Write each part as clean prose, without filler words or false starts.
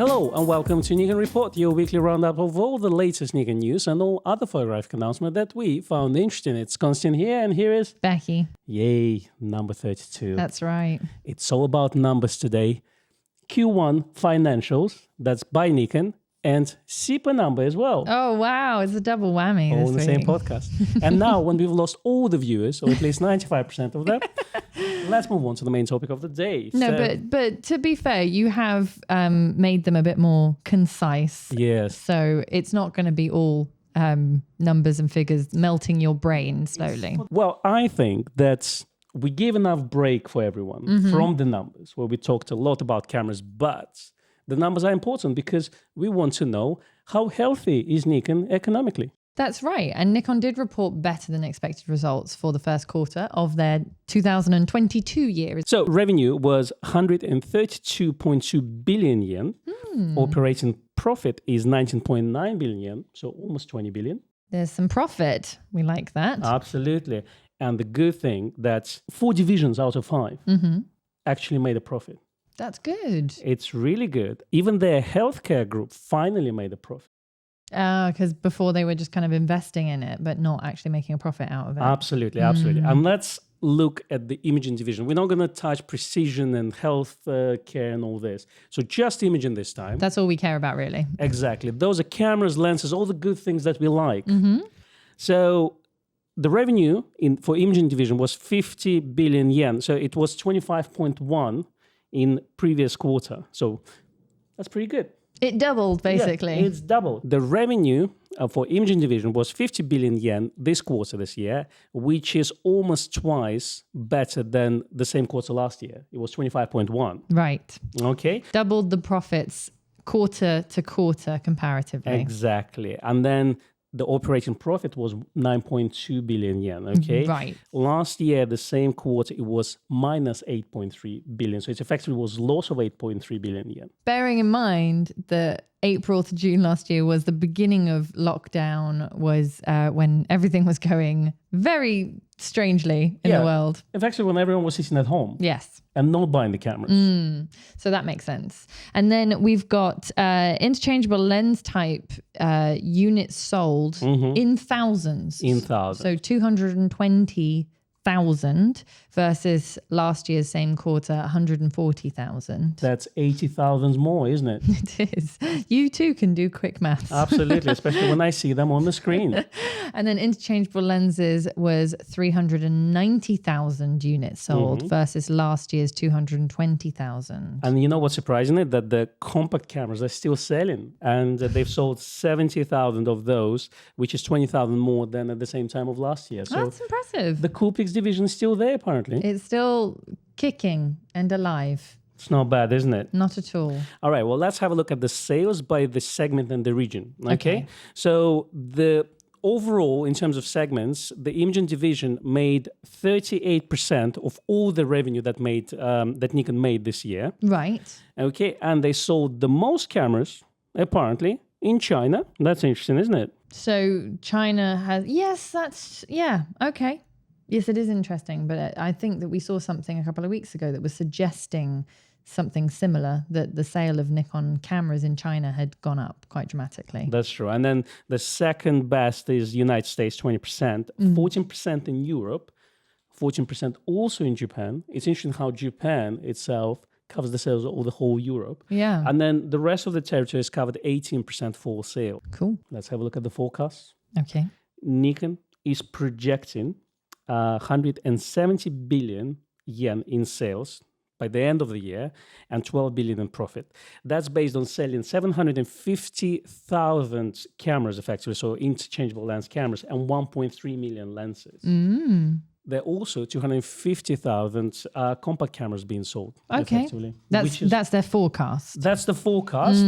Hello and welcome to Nikon Report, your weekly roundup of all the latest Nikon news and all other photographic announcements that we found interesting. It's Konstantin here, and here is Becky. Yay, number 32. That's right. It's all about numbers today. Q1 Financials, that's by Nikon, and CIPA number as well. Oh, wow. It's a double whammy. All this in the week. same podcast. And now, when we've lost all the viewers, or at least 95% of them, let's move on to the main topic of the day. No, but to be fair, you have made them a bit more concise. Yes. So it's not going to be all numbers and figures melting your brain slowly. Well, I think that we gave enough break for everyone from the numbers, where we talked a lot about cameras, but the numbers are important because we want to know how healthy is Nikon economically. That's right. And Nikon did report better than expected results for the first quarter of their 2022 year. So revenue was 132.2 billion yen. Operating profit is 19.9 billion yen, so almost 20 billion. There's some profit. We like that. Absolutely. And the good thing that 4 divisions out of 5 actually made a profit. That's good. It's really good. Even their healthcare group finally made a profit. Because before they were just kind of investing in it, but not actually making a profit out of it. Absolutely, absolutely. And let's look at the imaging division. We're not going to touch precision and health care and all this. So just imaging this time. That's all we care about, really. Exactly. Those are cameras, lenses, all the good things that we like. So the revenue for imaging division was 50 billion yen. So it was 25.1 in previous quarter. So that's pretty good. It doubled, basically. Yeah, it's doubled. The revenue for imaging division was 50 billion yen this year, which is almost twice better than the same quarter last year. It was 25.1. Right. Okay. Doubled the profits quarter to quarter comparatively. Exactly. And then the operating profit was 9.2 billion yen, okay? Right. Last year, the same quarter, it was minus 8.3 billion. So it effectively was loss of 8.3 billion yen. Bearing in mind that April to June last year was the beginning of lockdown, was when everything was going very strangely in the world. Effectively, when everyone was sitting at home. Yes. And not buying the cameras. So that makes sense. And then we've got interchangeable lens type units sold in thousands. In thousands. So 220,000 versus last year's same quarter, 140,000. That's 80,000 more, isn't it? It is. You too can do quick maths. Absolutely, especially when I see them on the screen. And then interchangeable lenses was 390,000 units sold versus last year's 220,000. And you know what's surprising? It that the compact cameras are still selling, and they've sold 70,000 of those, which is 20,000 more than at the same time of last year. So that's impressive. the Coolpix division is still there, apparently. It's still kicking and alive. It's not bad, isn't it? Not at all. All right, well, let's have a look at the sales by the segment and the region. Okay. So the overall, in terms of segments, the imaging division made 38% of all the revenue that Nikon made this year. Right. Okay, and they sold the most cameras, apparently, in China. That's interesting, isn't it? So China has, okay. Yes, it is interesting, but I think that we saw something a couple of weeks ago that was suggesting something similar, that the sale of Nikon cameras in China had gone up quite dramatically. That's true. And then the second best is United States, 20%, 14% in Europe, 14% also in Japan. It's interesting how Japan itself covers the sales of the whole Europe. Yeah. And then the rest of the territory is covered 18% for sale. Cool. Let's have a look at the forecast. Okay. Nikon is projecting 170 billion yen in sales by the end of the year and 12 billion in profit. That's based on selling 750,000 cameras effectively, so interchangeable lens cameras, and 1.3 million lenses. There are also 250,000 compact cameras being sold. Okay. Effectively. That's their forecast. That's the forecast.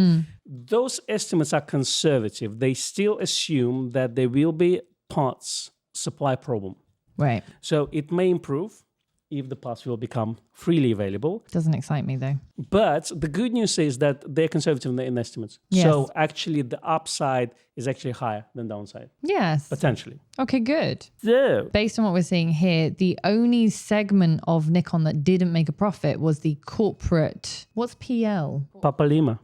Those estimates are conservative. They still assume that there will be parts supply problem. Right. So it may improve if the parts will become freely available. Doesn't excite me though. But the good news is that they're conservative in estimates. Yes. So actually the upside is actually higher than downside. Yes. Potentially. Okay, good. So, based on what we're seeing here, the only segment of Nikon that didn't make a profit was the corporate, what's PL? Papa Lima.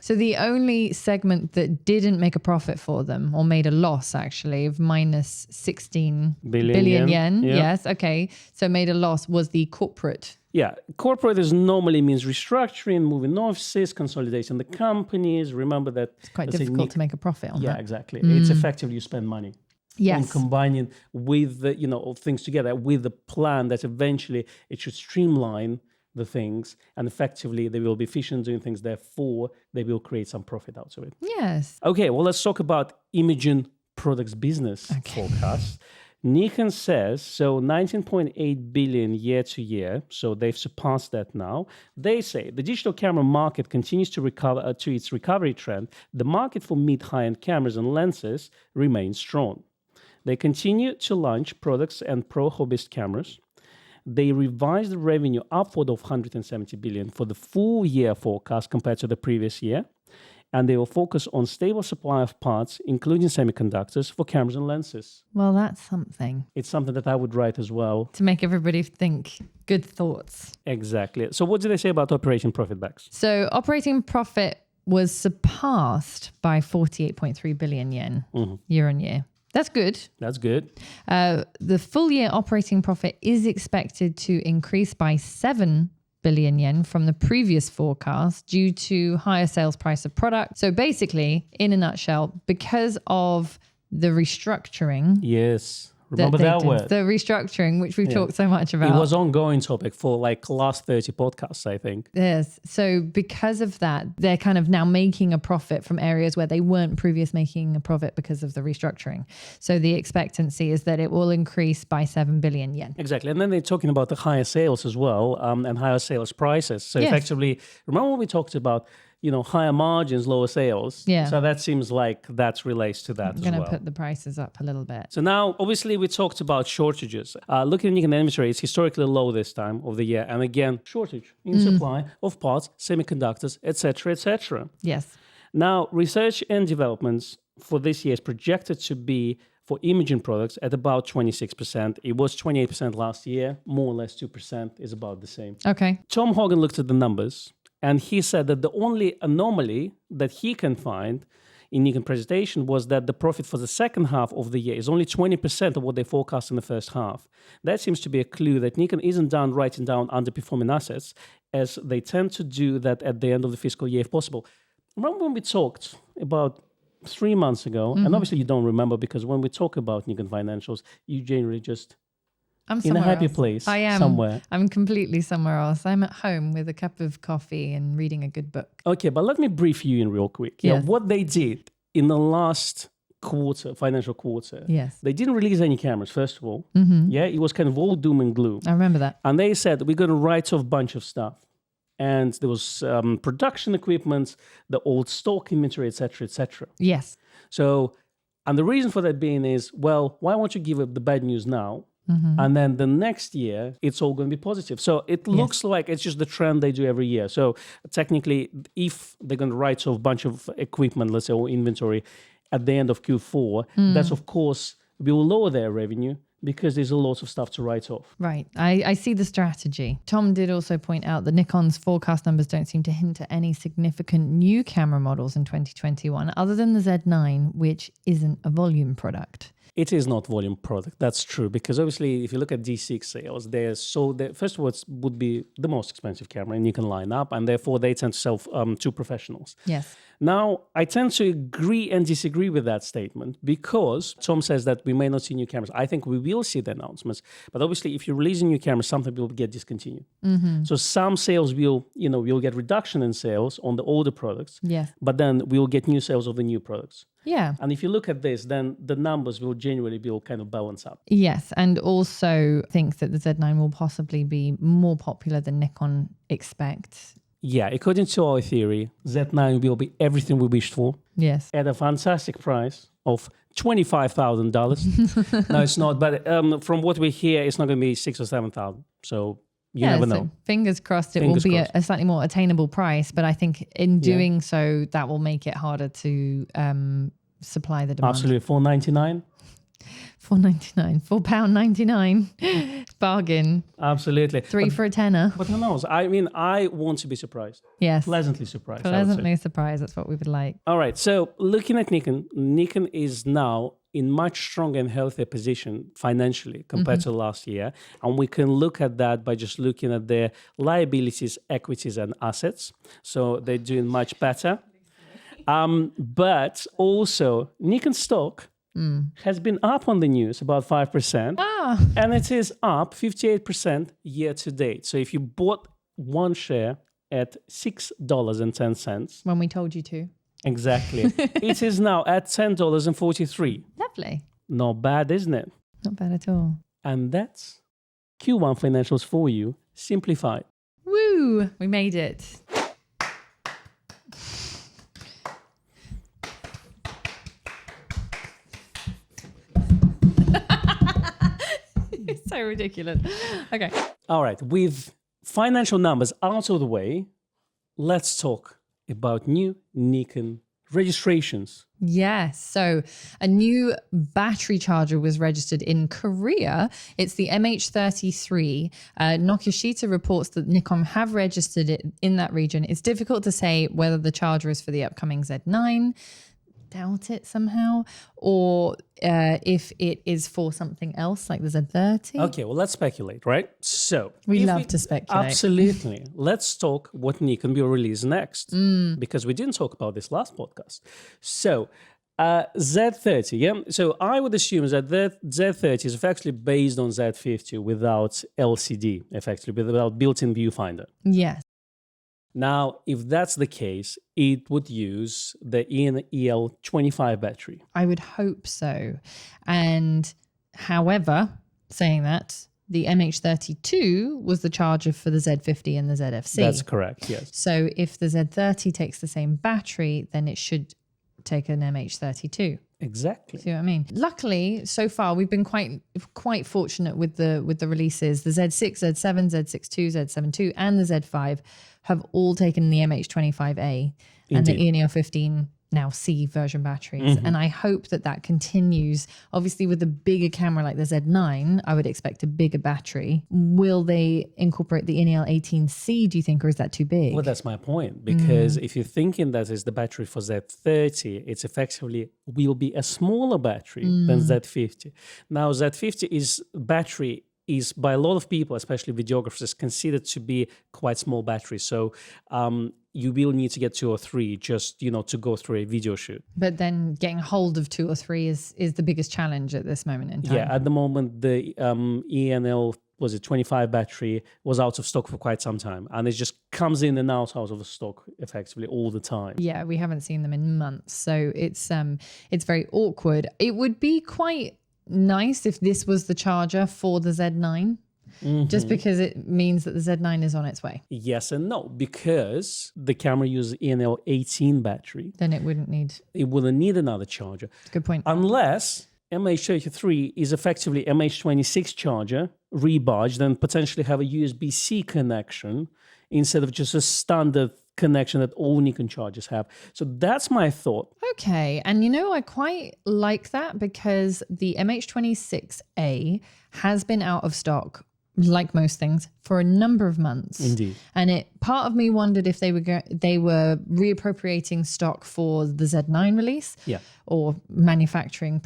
So the only segment that didn't make a profit for them, or made a loss actually, of minus 16 billion yen. Yeah. Yes, okay. So made a loss was the corporate. Yeah, corporate is normally means restructuring, moving offices, consolidating the companies. Remember that It's quite difficult to make a profit on Yeah, that. exactly. It's effectively you spend money. Yes. On combining with the, all things together with the plan that eventually it should streamline the things and effectively they will be efficient doing things. Therefore, they will create some profit out of it. Yes. Okay, well, let's talk about imaging products business forecast. Nikon says, 19.8 billion year to year. So they've surpassed that now. They say the digital camera market continues to recover to its recovery trend. The market for mid-high-end cameras and lenses remains strong. They continue to launch products and pro hobbyist cameras. They revised the revenue upward of 170 billion for the full year forecast compared to the previous year. And they will focus on stable supply of parts, including semiconductors, for cameras and lenses. Well, that's something. It's something that I would write as well. To make everybody think good thoughts. Exactly. So what did they say about operating profit backs? So operating profit was surpassed by 48.3 billion yen year on year. That's good. That's good. The full year operating profit is expected to increase by 7 billion yen from the previous forecast due to higher sales price of product. So basically, in a nutshell, because of the restructuring. Yes. Remember that word? The restructuring, which we've talked so much about. It was ongoing topic for like last 30 podcasts, I think. Yes. So because of that, they're kind of now making a profit from areas where they weren't previously making a profit because of the restructuring. So the expectancy is that it will increase by 7 billion yen. Exactly. And then they're talking about the higher sales as well and higher sales prices. So effectively, remember what we talked about? Higher margins, lower sales. Yeah. So that seems like that relates to that as well. I'm going to put the prices up a little bit. So now, obviously, we talked about shortages. Looking at Nikon inventory, it's historically low this time of the year. And again, shortage in supply of parts, semiconductors, etc., etc. Yes. Now, research and developments for this year is projected to be for imaging products at about 26%. It was 28% last year. More or less 2% is about the same. Okay. Tom Hogan looked at the numbers. And he said that the only anomaly that he can find in Nikon presentation was that the profit for the second half of the year is only 20% of what they forecast in the first half. That seems to be a clue that Nikon isn't done writing down underperforming assets, as they tend to do that at the end of the fiscal year if possible. Remember when we talked about 3 months ago, and obviously you don't remember because when we talk about Nikon financials, you generally just... I'm in a happy else. place. I am somewhere. I'm completely somewhere else. I'm at home with a cup of coffee and reading a good book. Okay, but let me brief you in real quick. Yes. What they did in the last quarter, financial quarter. Yes. They didn't release any cameras, first of all. Yeah, it was kind of all doom and gloom. I remember that. And they said, we're going to write off a bunch of stuff. And there was production equipment, the old stock inventory, etc., etc. Yes. So, and the reason for that being is, well, why won't you give up the bad news now? And then the next year, it's all going to be positive. So it looks like it's just the trend they do every year. So technically, if they're going to write off a bunch of equipment, let's say, or inventory at the end of Q4, that's, of course, will lower their revenue because there's a lot of stuff to write off. Right. I see the strategy. Tom did also point out that Nikon's forecast numbers don't seem to hint at any significant new camera models in 2021, other than the Z9, which isn't a volume product. It is not volume product. That's true. Because obviously, if you look at D6 sales, first of all, it would be the most expensive camera in Nikon lineup, and therefore they tend to sell to professionals. Yes. Now, I tend to agree and disagree with that statement because Tom says that we may not see new cameras. I think we will see the announcements. But obviously, if you release a new camera, something will get discontinued. So some sales we'll get reduction in sales on the older products. Yes. But then we'll get new sales of the new products. Yeah. And if you look at this, then the numbers will genuinely be all kind of balance up. Yes. And also think that the Z9 will possibly be more popular than Nikon expects. Yeah, according to our theory, Z9 will be everything we wished for. Yes. At a fantastic price of $25,000. No, it's not. But from what we hear, it's not going to be $6,000 or $7,000. So you never know. So fingers crossed it will be a slightly more attainable price. But I think in doing so, that will make it harder to supply the demand. Absolutely. $499? £4.99, £4.99 bargain. Absolutely. 3 for a tenner. But who knows? I mean, I want to be surprised. Yes. Pleasantly surprised. I would say. Pleasantly surprised. That's what we would like. All right. So looking at Nikon is now in much stronger and healthier position financially compared to last year. And we can look at that by just looking at their liabilities, equities, and assets. So they're doing much better. But also Nikon stock has been up on the news about 5%. And it is up 58% year to date. So if you bought one share at $6.10. When we told you to. Exactly. It is now at $10.43. Lovely. Not bad, isn't it? Not bad at all. And that's Q1 Financials for you, simplified. Woo! We made it. It's so ridiculous. Okay. All right. With financial numbers out of the way, let's talk about new Nikon registrations. Yes. So a new battery charger was registered in Korea. It's the MH33. Nokia reports that Nikon have registered it in that region. It's difficult to say whether the charger is for the upcoming Z9. Doubt it somehow, or if it is for something else like the Z30. Okay, well, let's speculate, right? So we love to speculate. Absolutely. Let's talk what Nikon will release next, because we didn't talk about this last podcast. So Z30, yeah. So I would assume that the Z30 is effectively based on Z50 without LCD, effectively without built-in viewfinder. Yes. Now, if that's the case, it would use the EL25 battery. I would hope so. And however, saying that, the MH32 was the charger for the Z50 and the ZFC. That's correct, yes. So if the Z30 takes the same battery, then it should take an MH32. Exactly. See what I mean? Luckily, so far we've been quite fortunate with the releases. The Z6, Z7, Z6 II, Z7 II, and the Z5 have all taken the MH25A and the ENEL15 now C version batteries. And I hope that that continues. Obviously, with a bigger camera like the Z9, I would expect a bigger battery. Will they incorporate the ENEL18C, do you think, or is that too big? Well, that's my point. Because if you're thinking that is the battery for Z30, it's effectively will be a smaller battery than Z50. Now, Z50 is battery is by a lot of people, especially videographers, considered to be quite small battery. So you will need to get 2 or 3 just, to go through a video shoot. But then getting hold of 2 or 3 is the biggest challenge at this moment in time. Yeah, at the moment, the ENL, was it 25 battery, was out of stock for quite some time. And it just comes in and out of stock effectively all the time. Yeah, we haven't seen them in months. So it's very awkward. It would be quite nice if this was the charger for the Z9, just because it means that the Z9 is on its way. Yes and no, because the camera uses ENL18 battery. Then it wouldn't need another charger. Good point. Unless MH33 is effectively MH26 charger, rebadged, and potentially have a USB-C connection instead of just a standard connection that all Nikon chargers have. So that's my thought. Okay. And I quite like that because the MH26A has been out of stock, like most things, for a number of months. Indeed. And part of me wondered if they were reappropriating stock for the Z9 release, or manufacturing,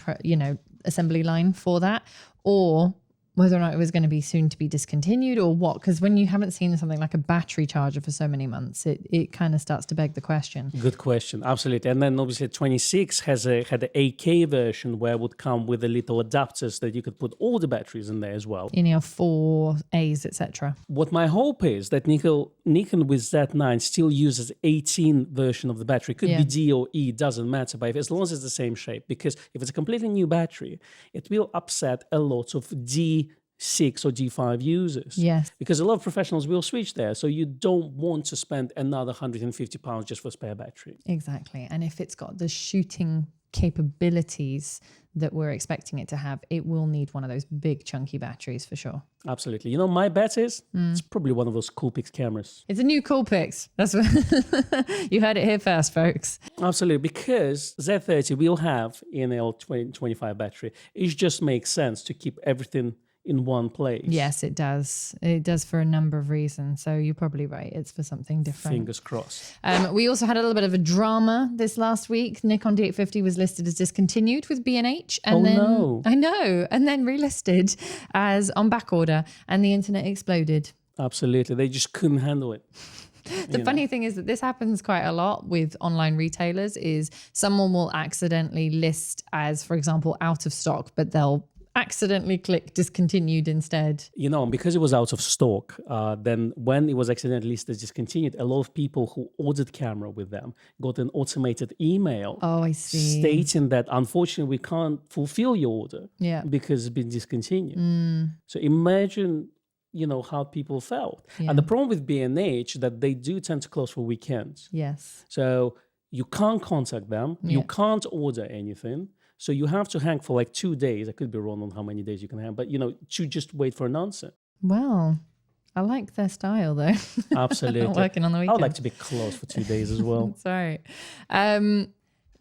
assembly line for that, or whether or not it was going to be soon to be discontinued or what. Because when you haven't seen something like a battery charger for so many months, it kind of starts to beg the question. Good question. Absolutely. And then obviously 26 had an AK version where it would come with the little adapters that you could put all the batteries in there as well. 4As, etc. What my hope is that Nikon with Z9 still uses 18 version of the battery. It could be D or E, doesn't matter, but as long as it's the same shape. Because if it's a completely new battery, it will upset a lot of D6 or D5 users. Yes. Because a lot of professionals will switch there. So you don't want to spend another £150 just for a spare battery. Exactly. And if it's got the shooting capabilities that we're expecting it to have, it will need one of those big chunky batteries for sure. Absolutely. You know, my bet is it's probably one of those Coolpix cameras. It's a new Coolpix. That's what you heard it here first, folks. Absolutely, because Z30 will have NL2025 battery. It just makes sense to keep everything in one place. Yes, it does. It does for a number of reasons. So you're probably right. It's for something different. Fingers crossed. We also had a little bit of a drama this last week. Nikon D850 was listed as discontinued with B&H. And no. I know. And then relisted as on back order. And the internet exploded. Absolutely. They just couldn't handle it. The funny thing is that this happens quite a lot with online retailers is someone will accidentally list as, for example, out of stock, but they'll accidentally click discontinued instead. You know, because it was out of stock, then when it was accidentally listed as discontinued, a lot of people who ordered camera with them got an automated email stating that, unfortunately, we can't fulfill your order because it's been discontinued. So imagine, you know, how people felt. And the problem with B&H that they do tend to close for weekends. Yes. So you can't contact them. You can't order anything. So you have to hang for like 2 days. I could be wrong on how many days you can hang, but you know, to just wait for an answer. Well, I like their style though. Absolutely. Not working on the weekend. I would like to be closed for 2 days as well. Sorry.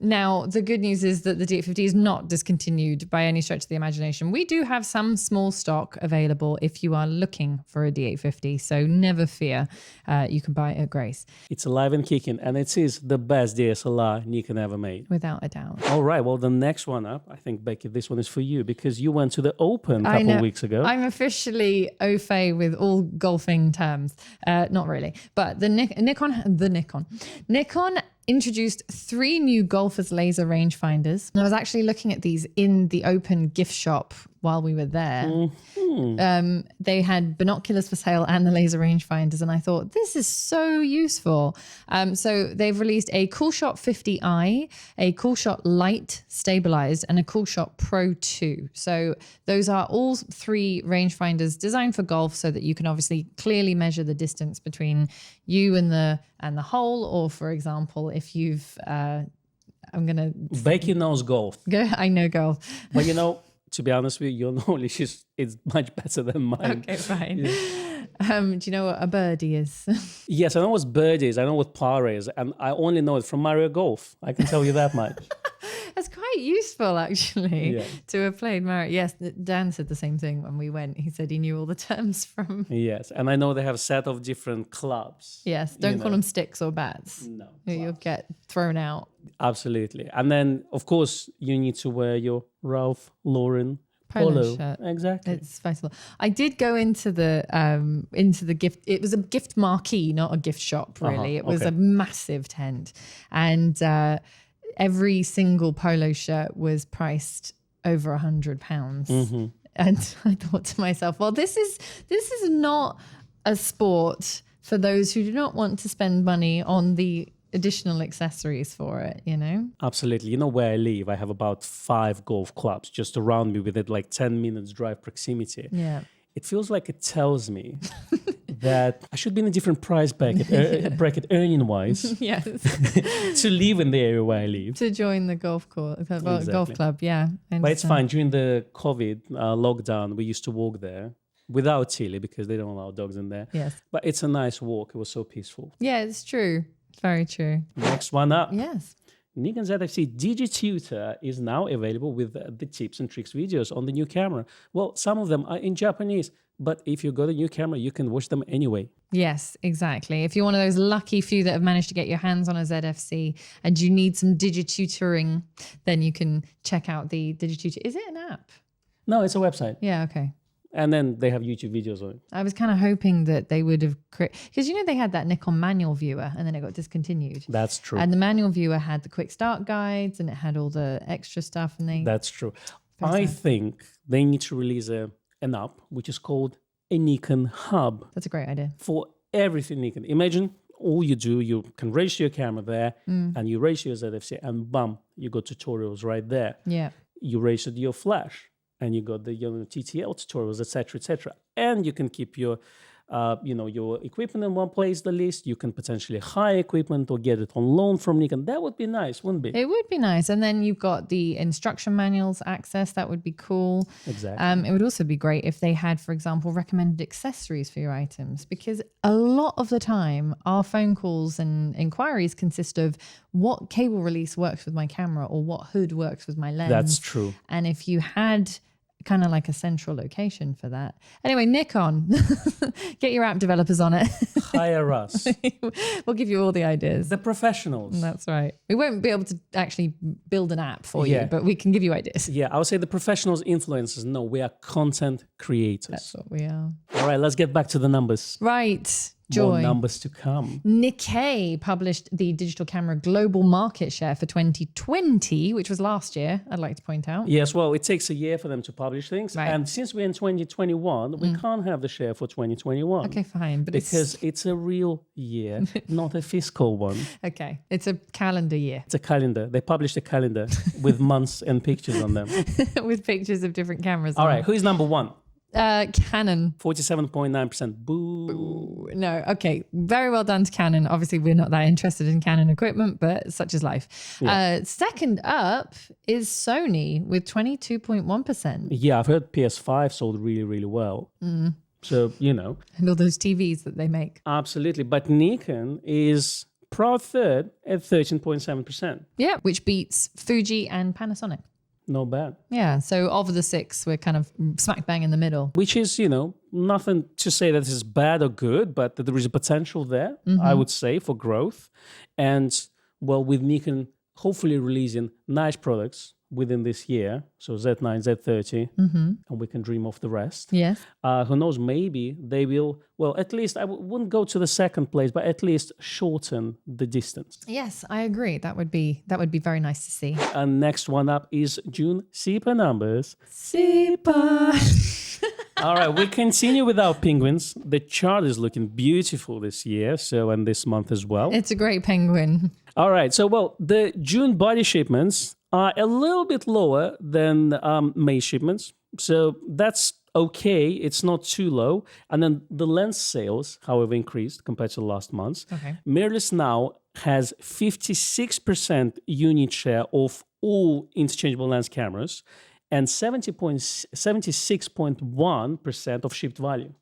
Now, the good news is that the D850 is not discontinued by any stretch of the imagination. We do have some small stock available if you are looking for a D850. So never fear, you can buy it at Grace. It's alive and kicking, and it is the best DSLR Nikon ever made. Without a doubt. All right, well, the next one up, I think, Becky, this one is for you because you went to the Open a couple of weeks ago. I'm officially au fait with all golfing terms. Not really, but the Nikon introduced 3 new golfers laser rangefinders. And I was actually looking at these in the Open gift shop while we were there. They had binoculars for sale and the laser rangefinders. And I thought, this is so useful. So they've released a Coolshot 50i, a Coolshot Lite Stabilised, and a Coolshot PROII. So those are all 3 rangefinders designed for golf so that you can obviously clearly measure the distance between you and the hole. Or for example, if you've, Becky knows golf. I know golf. But you know, to be honest with you, your knowledge is much better than mine. Okay, fine. Do you know what a birdie is? Yes, I know what birdie is. I know what par is. And I only know it from Mario Golf. I can tell you that much. That's quite useful, actually, to have played Mario. Yes, Dan said the same thing when we went. He said he knew all the terms from... Yes, and I know they have a set of different clubs. Yes, don't call them sticks or bats. No. You'll get thrown out. Absolutely. And then, of course, you need to wear your Ralph Lauren polo shirt. Exactly. It's vital. I did go into the gift. It was a gift marquee, not a gift shop, really. It was a massive tent. And every single polo shirt was priced over £100. And I thought to myself, well, this is not a sport for those who do not want to spend money on the additional accessories for it, you know? Absolutely. You know where I live? I have about 5 golf clubs just around me within like 10 minutes drive proximity. Yeah. It feels like it tells me that I should be in a different price bracket earning-wise Yes. to live in the area where I live. To join the golf club, yeah. But it's fine. During the COVID lockdown, we used to walk there without Tilly because they don't allow dogs in there. Yes. But it's a nice walk. It was so peaceful. Yeah, it's true. It's very true. Next one up. Yes. Nikon Zfc Digitutor is now available with the tips and tricks videos on the new camera. Well, some of them are in Japanese, but if you got a new camera, you can watch them anyway. Yes, exactly. If you're one of those lucky few that have managed to get your hands on a ZFC and you need some digitutoring, then you can check out the Digitutor. Is it an app? No, it's a website. Yeah, okay. And then they have YouTube videos on it. I was kind of hoping that they would have because you know they had that Nikon manual viewer and then it got discontinued. That's true. And the manual viewer had the quick start guides and it had all the extra stuff. And that's true. I think they need to release an app which is called a Nikon Hub. That's a great idea. For everything Nikon. Imagine all you do, you can register your camera there and you register your ZFC and bam, you got tutorials right there. Yeah. You registered your flash. And you got the TTL tutorials, etc., etc. And you can keep your your equipment in one place, the list. You can potentially hire equipment or get it on loan from Nikon. That would be nice, wouldn't it? It would be nice. And then you've got the instruction manuals access. That would be cool. Exactly. It would also be great if they had, for example, recommended accessories for your items, because a lot of the time our phone calls and inquiries consist of what cable release works with my camera or what hood works with my lens. That's true. And if you had kind of like a central location for that. Anyway, Nikon, get your app developers on it. Hire us. We'll give you all the ideas. The professionals. That's right. We won't be able to actually build an app for you, but we can give you ideas. Yeah, I would say the professionals, influencers. No, we are content creators. That's what we are. All right, let's get back to the numbers. Right. Joy. More numbers to come. Nikkei published the digital camera global market share for 2020, which was last year, I'd like to point out. Yes, well, it takes a year for them to publish things. Right. And since we're in 2021, we can't have the share for 2021. Okay, fine. But Because it's a real year, not a fiscal one. okay, it's a calendar year It's a calendar. They published a calendar with months and pictures on them. with pictures of different cameras. All on right, it. who is number one? Canon. 47.9%. Boo. No, okay. Very well done to Canon. Obviously, we're not that interested in Canon equipment, but such is life. Yeah. Second up is Sony with 22.1%. Yeah, I've heard PS5 sold really, really well. So, And all those TVs that they make. absolutely. But Nikon is proud third at 13.7%. Yeah, which beats Fuji and Panasonic. Not bad. Yeah, so of the six, we're kind of smack bang in the middle. Which is, nothing to say that this is bad or good, but that there is a potential there, I would say, for growth. And, well, with Nikon hopefully releasing nice products within this year, so Z9, Z30, and we can dream of the rest. Yes. Who knows, maybe they will, well, at least I wouldn't go to the second place, but at least shorten the distance. Yes, I agree. That would be very nice to see. And next one up is June CIPA numbers. CIPA. All right, we continue with our penguins. The chart is looking beautiful this year, and this month as well. It's a great penguin. All right, so, well, the June body shipments are a little bit lower than May shipments. So that's okay. It's not too low. And then the lens sales, however, increased compared to last month. Okay. Mirrorless now has 56% unit share of all interchangeable lens cameras and 76.1% of shipped value.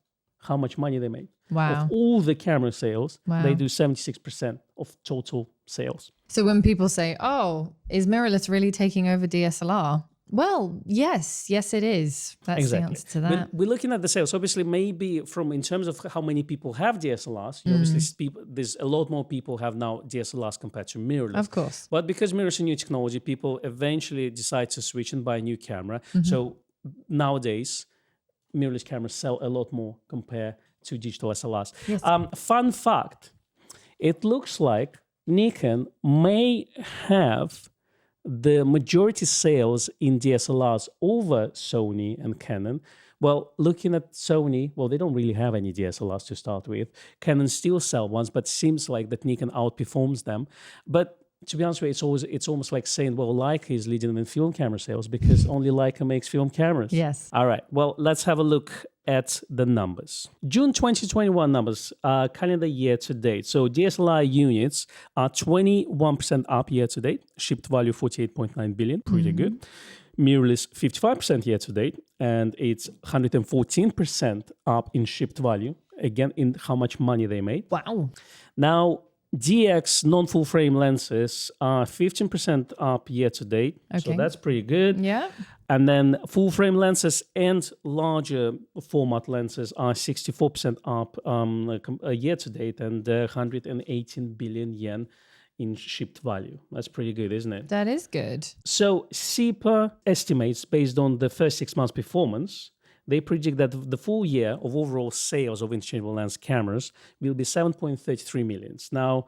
How much money they make. Wow. Of all the camera sales, Wow. they do 76% of total sales. So when people say, oh, is mirrorless really taking over DSLR? Well, yes, it is. That's the answer to that. We're looking at the sales. Obviously, maybe in terms of how many people have DSLRs, obviously there's a lot more people have now DSLRs compared to mirrorless. Of course. But because mirrorless is a new technology, people eventually decide to switch and buy a new camera. So nowadays, mirrorless cameras sell a lot more compared to digital SLRs. Yes. Fun fact, it looks like Nikon may have the majority sales in DSLRs over Sony and Canon. Well, looking at Sony, well, they don't really have any DSLRs to start with. Canon still sell ones, but seems like that Nikon outperforms them. But to be honest with you, it's almost like saying, well, Leica is leading in film camera sales because only Leica makes film cameras. Yes. All right. Well, let's have a look at the numbers. June 2021 numbers, calendar year to date. So DSLR units are 21% up year to date. Shipped value 48.9 billion. Pretty good. Mirrorless 55% year to date. And it's 114% up in shipped value. Again, in how much money they made. Wow. Now, DX non-full frame lenses are 15% up year to date. So Okay. that's pretty good. Yeah. And then full frame lenses and larger format lenses are 64% up year to date and 118 billion yen in shipped value. That's pretty good, isn't it? That is good. So CIPA estimates, based on the first 6 months' performance, they predict that the full year of overall sales of interchangeable lens cameras will be 7.33 million. Now,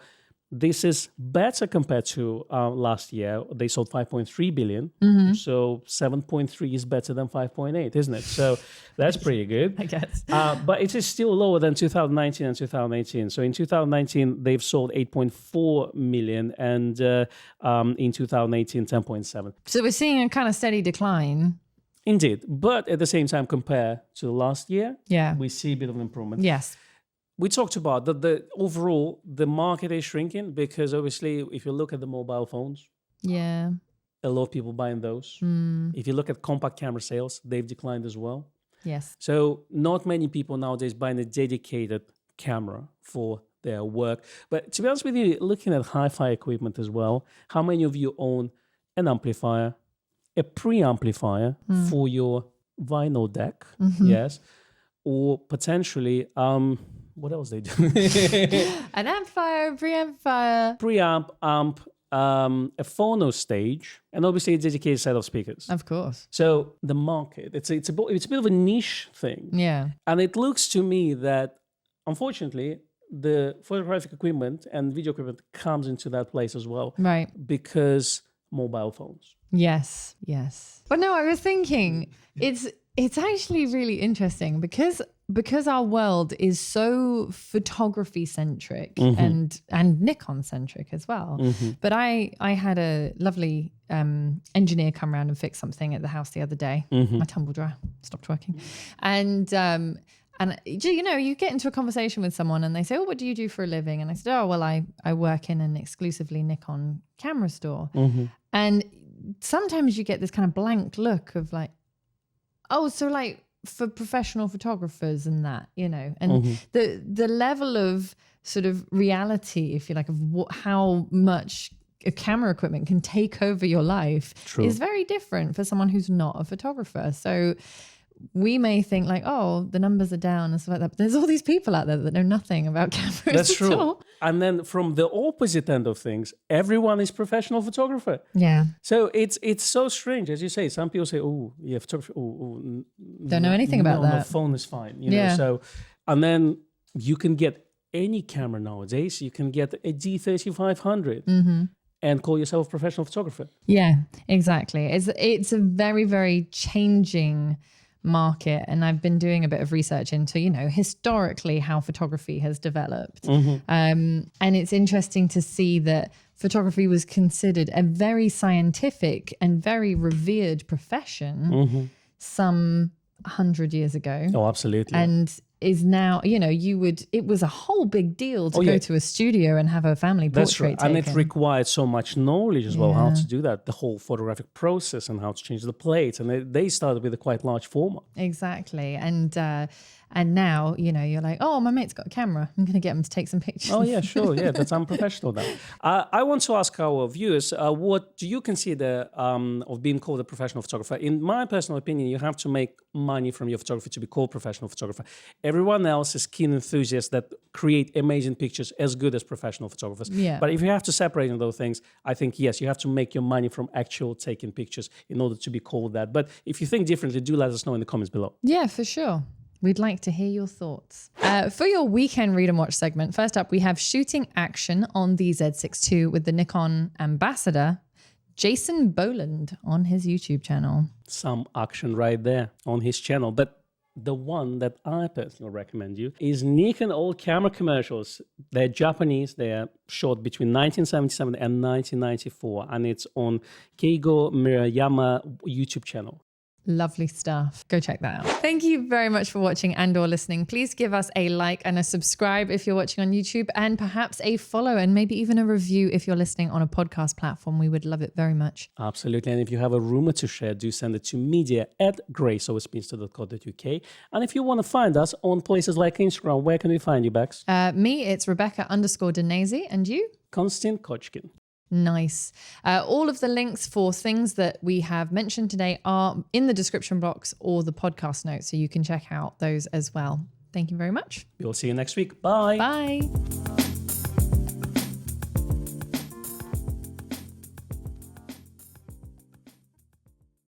this is better compared to last year. They sold 5.3 billion. So 7.3 is better than 5.8, isn't it? So that's pretty good. I guess. But it is still lower than 2019 and 2018. So in 2019, they've sold 8.4 million and in 2018, 10.7. So we're seeing a kind of steady decline. Indeed. But at the same time, compared to last year, Yeah. we see a bit of an improvement. Yes. we talked about that the overall, the market is shrinking because obviously if you look at the mobile phones, Yeah. a lot of people buying those. If you look at compact camera sales, they've declined as well. Yes. So not many people nowadays buying a dedicated camera for their work. But to be honest with you, looking at hi-fi equipment as well, how many of you own an amplifier, a preamplifier for your vinyl deck? Yes. Or potentially, what else they do? An amplifier, preamplifier. Preamp, amp, a phono stage, and obviously a dedicated set of speakers. Of course. So the market, it's a bit of a niche thing. Yeah. And it looks to me that, unfortunately, the photographic equipment and video equipment comes into that place as well. Right. Because mobile phones. Yes. Yes. But no, I was thinking it's actually really interesting because our world is so photography centric and Nikon centric as well. But I had a lovely engineer come around and fix something at the house the other day. My tumble dryer stopped working. And you know, you get into a conversation with someone and they say, oh, what do you do for a living? And I said, oh, well, I work in an exclusively Nikon camera store. And sometimes you get this kind of blank look of like, oh, so like for professional photographers and that, you know, and the level of sort of reality, if you like, of how much camera equipment can take over your life is very different for someone who's not a photographer. So we may think like, oh, the numbers are down and stuff like that. But there's all these people out there that know nothing about cameras. That's true. All. And then from the opposite end of things, everyone is professional photographer. Yeah. So it's so strange, as you say. Some people say, "Oh, yeah, photography. Don't know anything about that. No, phone is fine." You know. So, and then you can get any camera nowadays. You can get a D3500 and call yourself a professional photographer. Yeah, exactly. It's a very, very changing market, and I've been doing a bit of research into, you know, historically how photography has developed. And it's interesting to see that photography was considered a very scientific and very revered profession some 100 years ago. Oh, absolutely. And is now, you know, it was a whole big deal to go to a studio and have a family portrait taken. And it required so much knowledge as well, how to do that, the whole photographic process and how to change the plates. And they started with a quite large format. Exactly. And now, you know, you're like, oh, my mate's got a camera. I'm going to get him to take some pictures. Oh, yeah, sure. Yeah, that's unprofessional now. I want to ask our viewers, what do you consider of being called a professional photographer? In my personal opinion, you have to make money from your photography to be called professional photographer. Everyone else is keen enthusiasts that create amazing pictures as good as professional photographers. Yeah. But if you have to separate those things, I think, yes, you have to make your money from actual taking pictures in order to be called that. But if you think differently, do let us know in the comments below. Yeah, for sure. We'd like to hear your thoughts. For your weekend read and watch segment, first up, we have shooting action on the Z6 II with the Nikon ambassador, Jason Boland, on his YouTube channel. Some action right there on his channel. But the one that I personally recommend you is Nikon old camera commercials. They're Japanese. They're shot between 1977 and 1994. And it's on Keigo Mirayama YouTube channel. Lovely stuff. Go check that out. Thank you very much for watching and or listening. Please give us a like and a subscribe if you're watching on YouTube, and perhaps a follow and maybe even a review if you're listening on a podcast platform. We would love it very much. Absolutely. And if you have a rumor to share, do send it to media@graceoverspinster.co.uk. And if you want to find us on places like Instagram, where can we find you, Bex? Me, it's Rebecca_Danese, and you? Konstantin Kochkin. Nice. All of the links for things that we have mentioned today are in the description box or the podcast notes, so you can check out those as well. Thank you very much. We'll see you next week. Bye. Bye.